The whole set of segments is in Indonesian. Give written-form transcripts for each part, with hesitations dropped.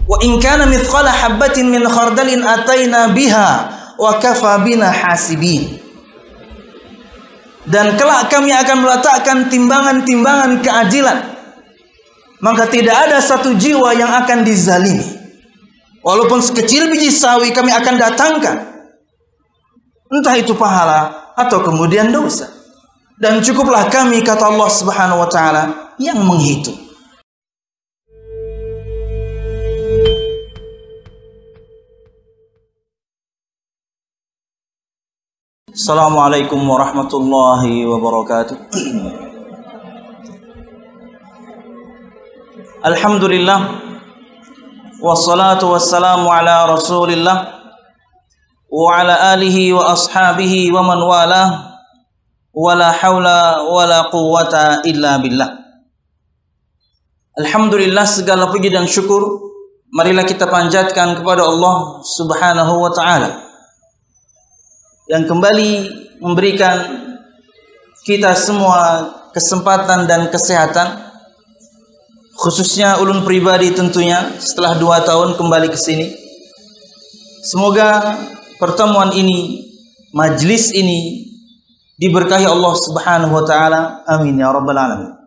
Wa in kana mithqala habbatin min khardalin ataina biha wa kafa bina hasibin. Dan kelak kami akan meletakkan timbangan-timbangan keadilan, maka tidak ada satu jiwa yang akan dizalimi. Walaupun sekecil biji sawi kami akan datangkan, entah itu pahala atau kemudian dosa. Dan cukuplah kami, kata Allah Subhanahu wa taala, yang menghitung. Assalamualaikum warahmatullahi wabarakatuh. Alhamdulillah, wassalatu wassalamu ala rasulillah wa ala alihi wa ashabihi wa man walah, wa la hawla wa la quwwata illa billah. Alhamdulillah, segala puji dan syukur marilah kita panjatkan kepada Allah Subhanahu wa ta'ala yang kembali memberikan kita semua kesempatan dan kesehatan, khususnya ulun pribadi tentunya setelah 2 tahun kembali ke sini. Semoga pertemuan ini, majlis ini diberkahi Allah Subhanahu wa taala. Amin ya rabbal alamin.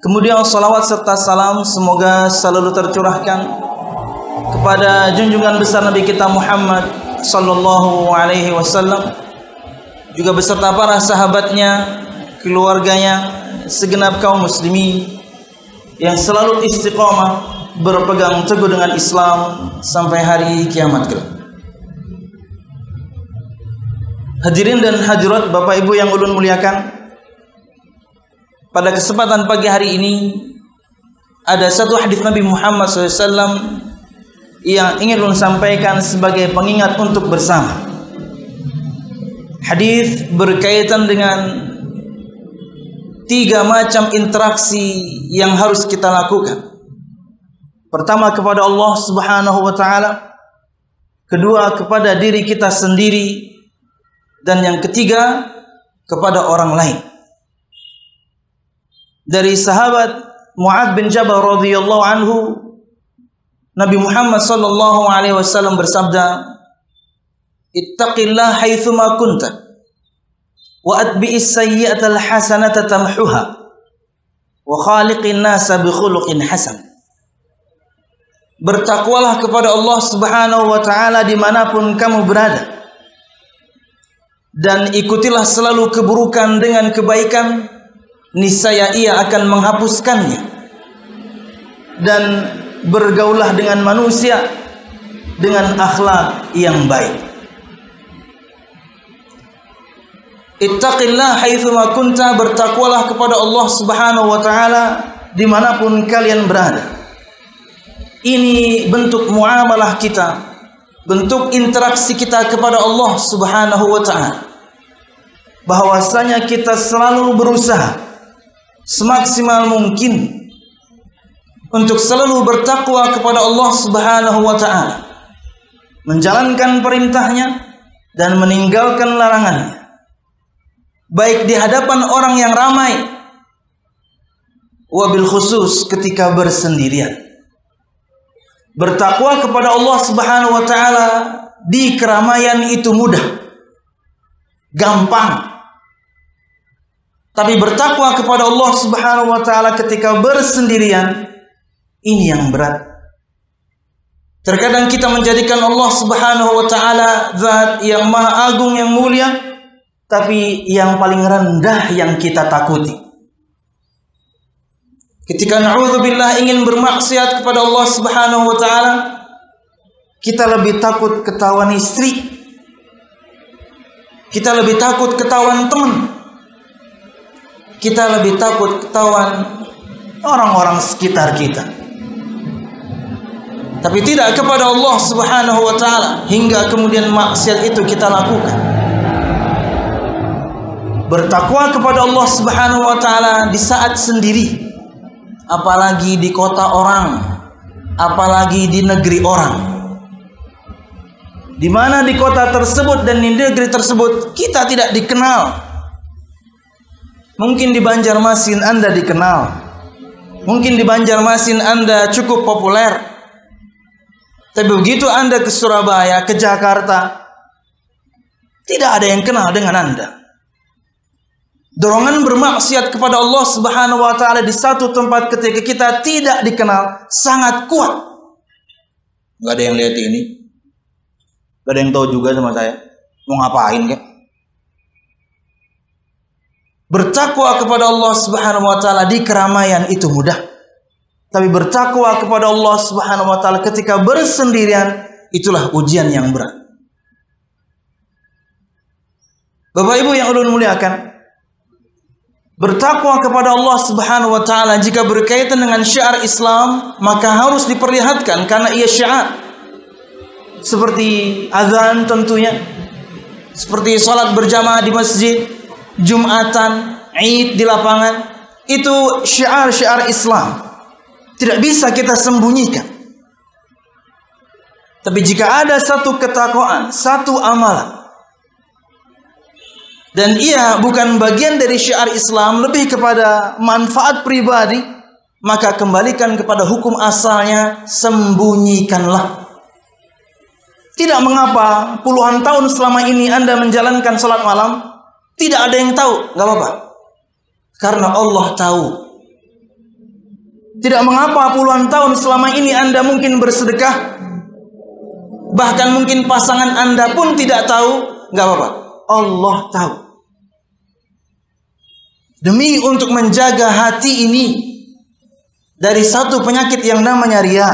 Kemudian salawat serta salam semoga selalu tercurahkan kepada junjungan besar Nabi kita Muhammad sallallahu alaihi wasallam, juga beserta para sahabatnya, keluarganya, segenap kaum muslimin yang selalu istiqamah berpegang teguh dengan Islam sampai hari kiamat kelak. Hadirin dan hadirat Bapak Ibu yang ulun muliakan, pada kesempatan pagi hari ini ada satu hadis Nabi Muhammad SAW yang ingin ulun sampaikan sebagai pengingat untuk bersama. Hadis berkaitan dengan 3 macam interaksi yang harus kita lakukan. Pertama, kepada Allah Subhanahu wa taala, kedua kepada diri kita sendiri, dan yang ketiga kepada orang lain. Dari sahabat Mu'adz bin Jabal radhiyallahu anhu, Nabi Muhammad sallallahu alaihi wasallam bersabda, "Ittaqillah haitsuma kunta wa atbi'is sayyi'atal hasanata tamhuha wa khaliqin nasa bi khuluqin hasan." Bertakwalah kepada Allah Subhanahu wa taala dimanapun kamu berada, dan ikutilah selalu keburukan dengan kebaikan, niscaya ia akan menghapuskannya. Dan bergaulah dengan manusia dengan akhlak yang baik. Ittaqillah haitsuma kunta, bertakwalah kepada Allah Subhanahu wa taala dimanapun kalian berada. Ini bentuk muamalah kita, bentuk interaksi kita kepada Allah Subhanahu wa taala, bahwasanya kita selalu berusaha semaksimal mungkin untuk selalu bertakwa kepada Allah Subhanahu wa taala, menjalankan perintahnya dan meninggalkan larangannya, baik di hadapan orang yang ramai, wabil khusus ketika bersendirian. Bertakwa kepada Allah Subhanahu wa taala di keramaian itu mudah, gampang. Tapi bertakwa kepada Allah Subhanahu wa taala ketika bersendirian, ini yang berat. Terkadang kita menjadikan Allah Subhanahu wa taala zat yang maha agung, yang mulia, tapi yang paling rendah yang kita takuti. Ketika na'udzubillah ingin bermaksiat kepada Allah Subhanahu wa taala, kita lebih takut ketahuan istri, kita lebih takut ketahuan teman, kita lebih takut ketahuan orang-orang sekitar kita. Tapi tidak kepada Allah Subhanahu wa taala, hingga kemudian maksiat itu kita lakukan. Bertakwa kepada Allah Subhanahu wa taala di saat sendiri, apalagi di kota orang, apalagi di negeri orang, di mana di kota tersebut dan di negeri tersebut kita tidak dikenal. Mungkin di Banjarmasin Anda dikenal, Mungkin di Banjarmasin Anda cukup populer, tapi begitu Anda ke Surabaya, ke Jakarta, tidak ada yang kenal dengan Anda. Dorongan bermaksiat kepada Allah Subhanahu wa taala di satu tempat ketika kita tidak dikenal sangat kuat. Gak ada yang lihat ini, gak ada yang tahu juga sama saya. Mau ngapain kek? Bertakwa kepada Allah Subhanahu wa taala di keramaian itu mudah. Tapi bertakwa kepada Allah Subhanahu wa taala ketika bersendirian, itulah ujian yang berat. Bapak Ibu yang ulun muliakan, bertakwa kepada Allah Subhanahu wa taala jika berkaitan dengan syiar Islam, maka harus diperlihatkan karena ia syiar. Seperti azan tentunya, seperti salat berjamaah di masjid, Jumatan, Id di lapangan, itu syiar-syiar Islam. Tidak bisa kita sembunyikan. Tapi jika ada satu ketakwaan, satu amalan, dan ia bukan bagian dari syiar Islam, lebih kepada manfaat pribadi, maka kembalikan kepada hukum asalnya, sembunyikanlah. Tidak mengapa puluhan tahun selama ini Anda menjalankan salat malam, tidak ada yang tahu, nggak apa-apa. Karena Allah tahu. Tidak mengapa puluhan tahun selama ini Anda mungkin bersedekah, bahkan mungkin pasangan Anda pun tidak tahu, nggak apa-apa. Allah tahu. Demi untuk menjaga hati ini dari satu penyakit yang namanya riya,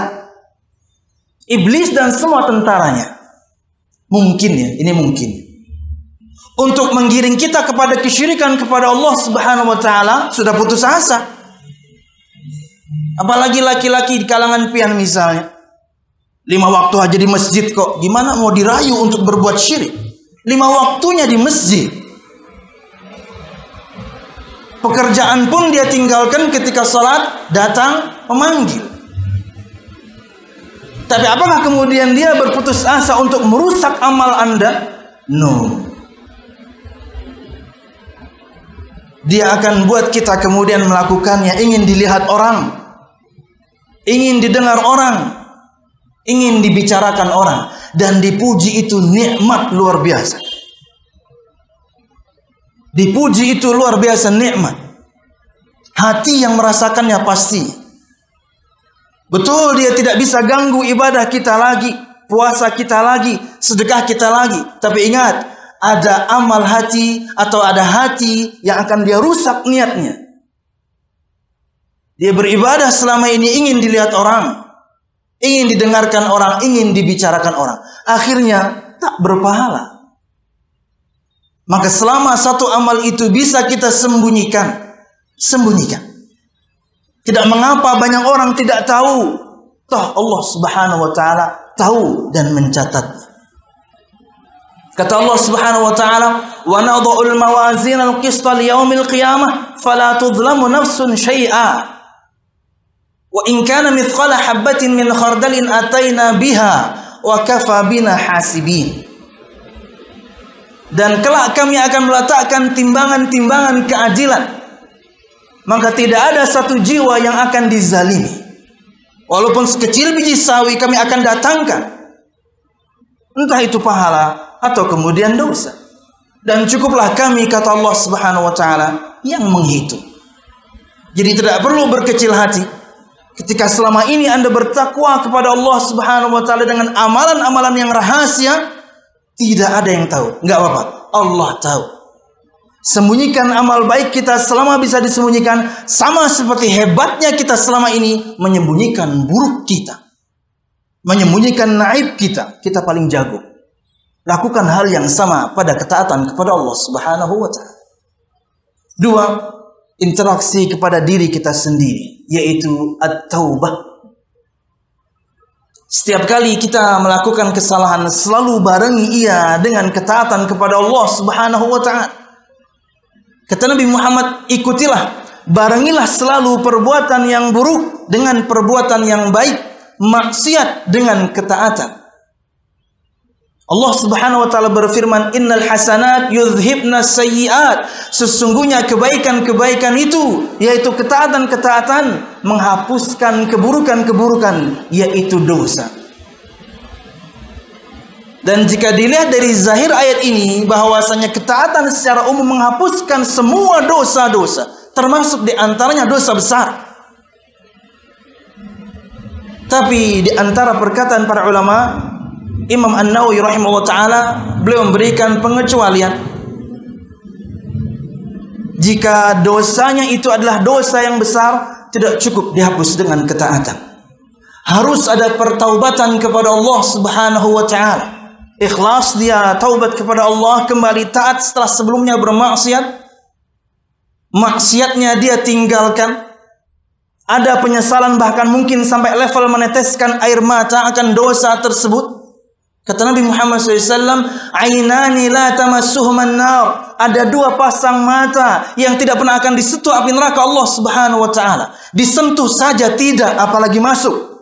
iblis dan semua tentaranya, mungkin ya, ini mungkin, untuk menggiring kita kepada kesyirikan kepada Allah Subhanahu wa taala, sudah putus asa. Apalagi laki-laki di kalangan pian misalnya, 5 waktu aja di masjid kok, gimana mau dirayu untuk berbuat syirik? 5 waktunya di masjid. Pekerjaan pun dia tinggalkan ketika salat datang memanggil. Tapi apakah kemudian dia berputus asa untuk merusak amal Anda? No. Dia akan buat kita kemudian melakukannya ingin dilihat orang, ingin didengar orang, ingin dibicarakan orang, dan dipuji. Itu nikmat luar biasa. Dipuji itu luar biasa nikmat. Hati yang merasakannya pasti. Betul, dia tidak bisa ganggu ibadah kita lagi, puasa kita lagi, sedekah kita lagi. Tapi ingat, ada amal hati atau ada hati yang akan dia rusak niatnya. Dia beribadah selama ini ingin dilihat orang, ingin didengarkan orang, ingin dibicarakan orang. Akhirnya tak berpahala. Maka selama satu amal itu bisa kita sembunyikan, sembunyikan. Tidak mengapa banyak orang tidak tahu, toh Allah Subhanahu wa taala tahu dan mencatatnya. Kata Allah Subhanahu wa taala, "Wa nadha'ul mawazin al-qista li yaumil qiyamah fala tudhlamu nafsun syai'a. Wa in kana mithqala habatin min khardalin ataina biha wa kafa bina hasibin." Dan kelak kami akan meletakkan timbangan-timbangan keadilan, maka tidak ada satu jiwa yang akan dizalimi. Walaupun sekecil biji sawi kami akan datangkan, entah itu pahala atau kemudian dosa. Dan cukuplah kami, kata Allah Subhanahu wa taala, yang menghitung. Jadi tidak perlu berkecil hati ketika selama ini Anda bertakwa kepada Allah Subhanahu wa taala dengan amalan-amalan yang rahasia. Tidak ada yang tahu, nggak apa-apa, Allah tahu. Sembunyikan amal baik kita selama bisa disembunyikan, sama seperti hebatnya kita selama ini menyembunyikan buruk kita, menyembunyikan naib kita. Kita paling jago. Lakukan hal yang sama pada ketaatan kepada Allah Subhanahu wa taala. 2, interaksi kepada diri kita sendiri, yaitu at-taubah. Setiap kali kita melakukan kesalahan, selalu barengi ia dengan ketaatan kepada Allah Subhanahu wa taala. Kata Nabi Muhammad, ikutilah, barengilah selalu perbuatan yang buruk dengan perbuatan yang baik, maksiat dengan ketaatan. Allah Subhanahu wa taala berfirman, "Innal hasanat yudhhibna sayyi'at." Sesungguhnya kebaikan-kebaikan itu, yaitu ketaatan-ketaatan, menghapuskan keburukan-keburukan, yaitu dosa. Dan jika dilihat dari zahir ayat ini, bahwasanya ketaatan secara umum menghapuskan semua dosa-dosa, termasuk di antaranya dosa besar. Tapi di antara perkataan para ulama, Imam An-Nawawi rahimahullah ta'ala, beliau memberikan pengecualian. Jika dosanya itu adalah dosa yang besar, tidak cukup dihapus dengan ketaatan. Harus ada pertaubatan kepada Allah Subhanahu wa ta'ala. Ikhlas dia taubat kepada Allah, kembali taat setelah sebelumnya bermaksiat. Maksiatnya dia tinggalkan. Ada penyesalan, bahkan mungkin sampai level meneteskan air mata akan dosa tersebut. Kata Nabi Muhammad SAW, "Ainani la tamassuhuman nar." Ada dua pasang mata yang tidak pernah akan disentuh api neraka Allah Subhanahu wa taala. Disentuh saja tidak, apalagi masuk.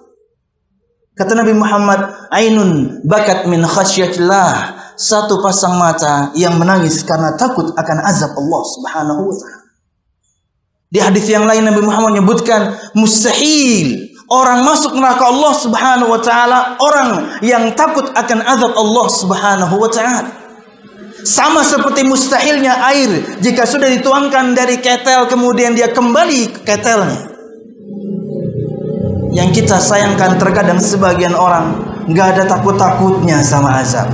Kata Nabi Muhammad, "Ainun bakat min khasyatillah." Satu pasang mata yang menangis karena takut akan azab Allah Subhanahu wa taala. Di hadis yang lain Nabi Muhammad menyebutkan, mustahil orang masuk neraka Allah Subhanahu wa taala orang yang takut akan azab Allah Subhanahu wa taala. Sama seperti mustahilnya air jika sudah dituangkan dari ketel kemudian dia kembali ke ketelnya. Yang kita sayangkan terkadang sebagian orang nggak ada takut-takutnya sama azab.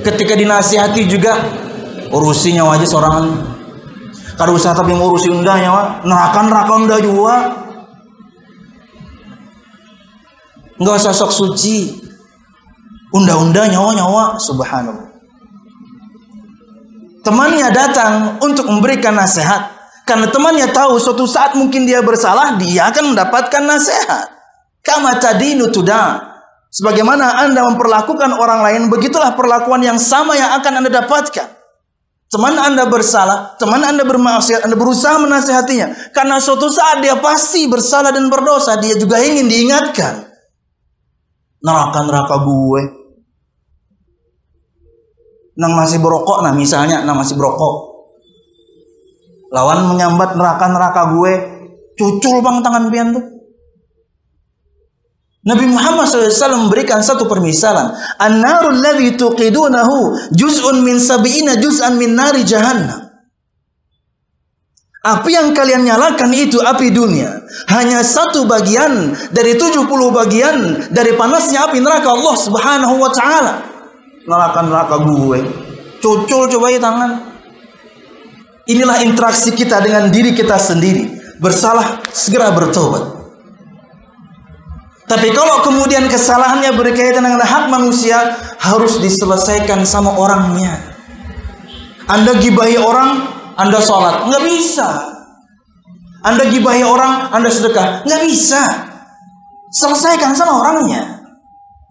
Ketika dinasihati juga urusinya aja seorang. Kalau usah tapi ngurusi undahnya, neraka unda juga. Nggak usah sok suci, unda-unda nyawa-nyawa, subhanallah. Temannya datang untuk memberikan nasihat, karena temannya tahu suatu saat mungkin dia bersalah, dia akan mendapatkan nasihat. Kama tadinu tudan. Sebagaimana Anda memperlakukan orang lain, begitulah perlakuan yang sama yang akan Anda dapatkan. Teman Anda bersalah, teman Anda bermaksiat, Anda berusaha menasihatinya, karena suatu saat dia pasti bersalah dan berdosa, dia juga ingin diingatkan. Neraka gue nang masih berokok, nah misalnya nang masih berokok, lawan menyambat neraka gue, cucul bang tangan pian tuh. Nabi Muhammad SAW memberikan satu permisalan, an-narul ladzi tuqidunahu juz'un min sab'ina juz'an min nari jahannam. Api yang kalian nyalakan itu api dunia, hanya satu bagian dari 70 bagian dari panasnya api neraka Allah Subhanahu wa taala. Neraka gue, cucul coba ya tangan. Inilah interaksi kita dengan diri kita sendiri. Bersalah segera bertobat. Tapi kalau kemudian kesalahannya berkaitan dengan hak manusia, harus diselesaikan sama orangnya. Anda gibahi orang, Anda sholat, nggak bisa. Anda gibahi orang, Anda sedekah, nggak bisa. Selesaikan sama orangnya.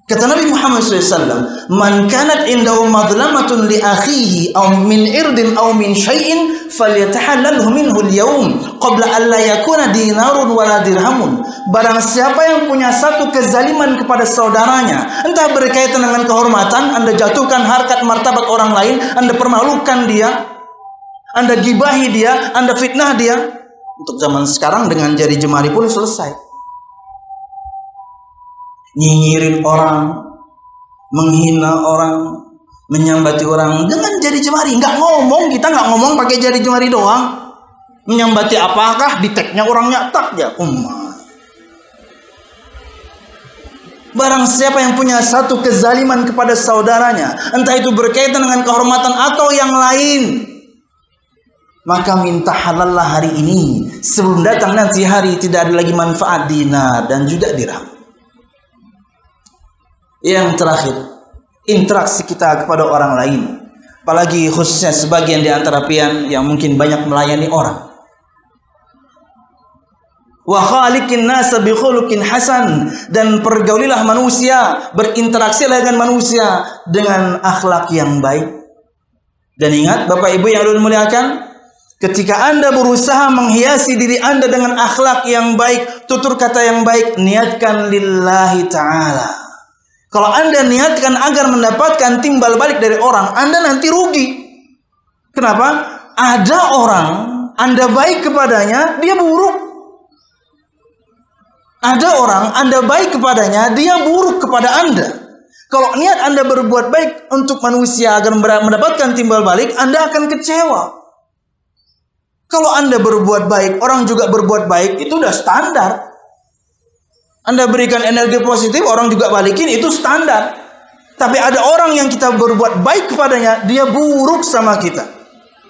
Kata Nabi Muhammad SAW, "Man kanat indahu madlamatun li akhihi aw min irdin aw min syai'in falyatahallalhu minhu al-yawm qabla an la yakuna dinarun wala dirhamun." Barang siapa yang punya satu kezaliman kepada saudaranya, entah berkaitan dengan kehormatan, Anda jatuhkan harkat martabat orang lain, Anda permalukan dia, Anda gibahi dia, Anda fitnah dia. Untuk zaman sekarang dengan jari jemari pun selesai. Nyinyirin orang, menghina orang, menyambati orang dengan jari jemari. Nggak ngomong, kita nggak ngomong pakai jari jemari doang. Menyambati apakah di tagnya orangnya tak ya ummah. Barang siapa yang punya satu kezaliman kepada saudaranya, entah itu berkaitan dengan kehormatan atau yang lain, maka minta halallah hari ini, sebelum datang nanti hari tidak ada lagi manfaat dinar dan juga dirham. Yang terakhir, interaksi kita kepada orang lain, apalagi khususnya sebagian di antara pian yang mungkin banyak melayani orang. Wa khaliqin nasa bi khuluqin hasan, dan pergaulilah manusia, berinteraksilah dengan manusia dengan akhlak yang baik. Dan ingat Bapak Ibu yang Allah muliakan, ketika Anda berusaha menghiasi diri Anda dengan akhlak yang baik, tutur kata yang baik, niatkan lillahi ta'ala. Kalau Anda niatkan agar mendapatkan timbal balik dari orang, Anda nanti rugi. Kenapa? Ada orang Anda baik kepadanya, dia buruk. Ada orang Anda baik kepadanya, dia buruk kepada Anda. Kalau niat Anda berbuat baik untuk manusia agar mendapatkan timbal balik, Anda akan kecewa. Kalau Anda berbuat baik, orang juga berbuat baik, itu udah standar. Anda berikan energi positif, orang juga balikin, itu standar. Tapi ada orang yang kita berbuat baik kepadanya, dia buruk sama kita.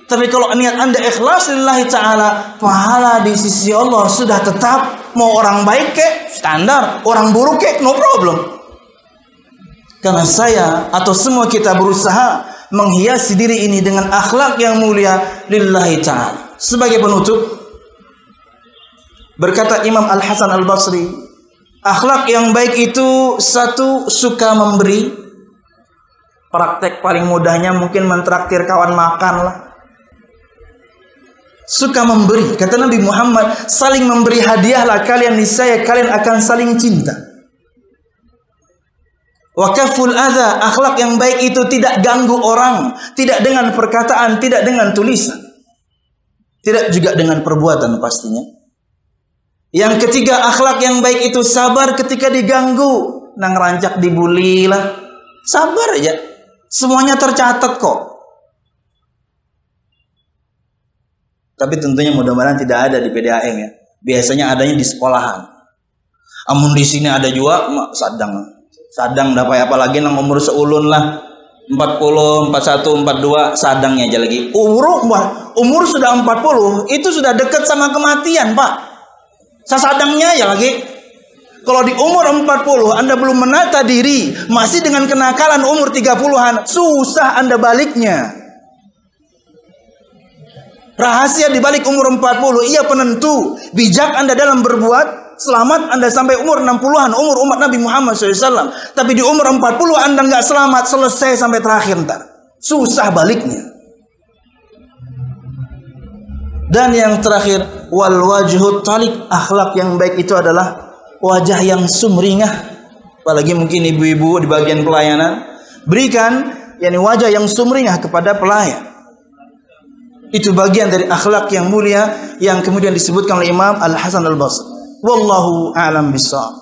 Tapi kalau niat Anda ikhlas lillahi ta'ala, pahala di sisi Allah sudah tetap. Mau orang baik kek, standar. Orang buruk kek, no problem. Karena saya atau semua kita berusaha menghiasi diri ini dengan akhlak yang mulia lillahi ta'ala. Sebagai penutup, berkata Imam Al-Hasan Al-Basri, akhlak yang baik itu satu, suka memberi. Praktek paling mudahnya mungkin mentraktir kawan makan lah. Suka memberi. Kata Nabi Muhammad, saling memberi hadiahlah kalian, niscaya kalian akan saling cinta. Wa kaful adza, akhlak yang baik itu tidak ganggu orang, tidak dengan perkataan, tidak dengan tulisan, tidak juga dengan perbuatan pastinya. Yang ketiga, akhlak yang baik itu sabar ketika diganggu. Nang rancak dibully lah, sabar aja. Semuanya tercatat kok. Tapi tentunya mudah-mudahan tidak ada di PDAM ya. Biasanya adanya di sekolahan. Amun di sini ada juga sadang dapat apa lagi nang umur seulun lah. 40, 41, 42 sadangnya aja lagi. Umur sudah 40 itu sudah dekat sama kematian, Pak. Sasadangnya ya lagi. Kalau di umur 40 Anda belum menata diri, masih dengan kenakalan umur 30-an, susah Anda baliknya. Rahasia di balik umur 40, ia penentu. Bijak Anda dalam berbuat, selamat Anda sampai umur 60-an, umur umat Nabi Muhammad SAW. Tapi di umur 40 Anda nggak selamat, selesai sampai terakhir ntar. Susah baliknya. Dan yang terakhir, wal wajhut talik, akhlak yang baik itu adalah wajah yang sumringah. Apalagi mungkin ibu-ibu di bagian pelayanan, berikan yakni wajah yang sumringah kepada pelayan. Itu bagian dari akhlak yang mulia yang kemudian disebutkan oleh Imam Al-Hasan Al-Basri. Wallahu a'lam bissawab.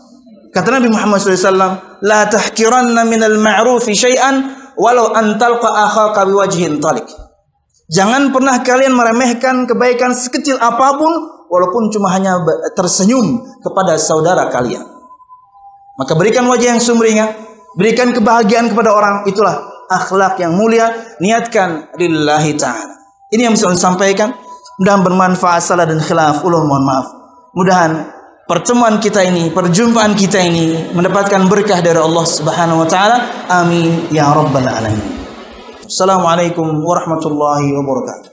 Kata Nabi Muhammad SAW, la tahkiranna minal ma'rufi syai'an walau an talqa akhaka biwajhin talik. Jangan pernah kalian meremehkan kebaikan sekecil apapun walaupun cuma hanya tersenyum kepada saudara kalian. Maka berikan wajah yang sumringah, berikan kebahagiaan kepada orang, itulah akhlak yang mulia. Niatkan lillahi ta'ala. Ini yang bisa saya sampaikan. Mudah bermanfaat, salah dan khilaf, mohon maaf. Mudahan pertemuan kita ini, perjumpaan kita ini mendapatkan berkah dari Allah Subhanahu wa taala. Amin ya rabbal alamin. Assalamualaikum warahmatullahi wabarakatuh.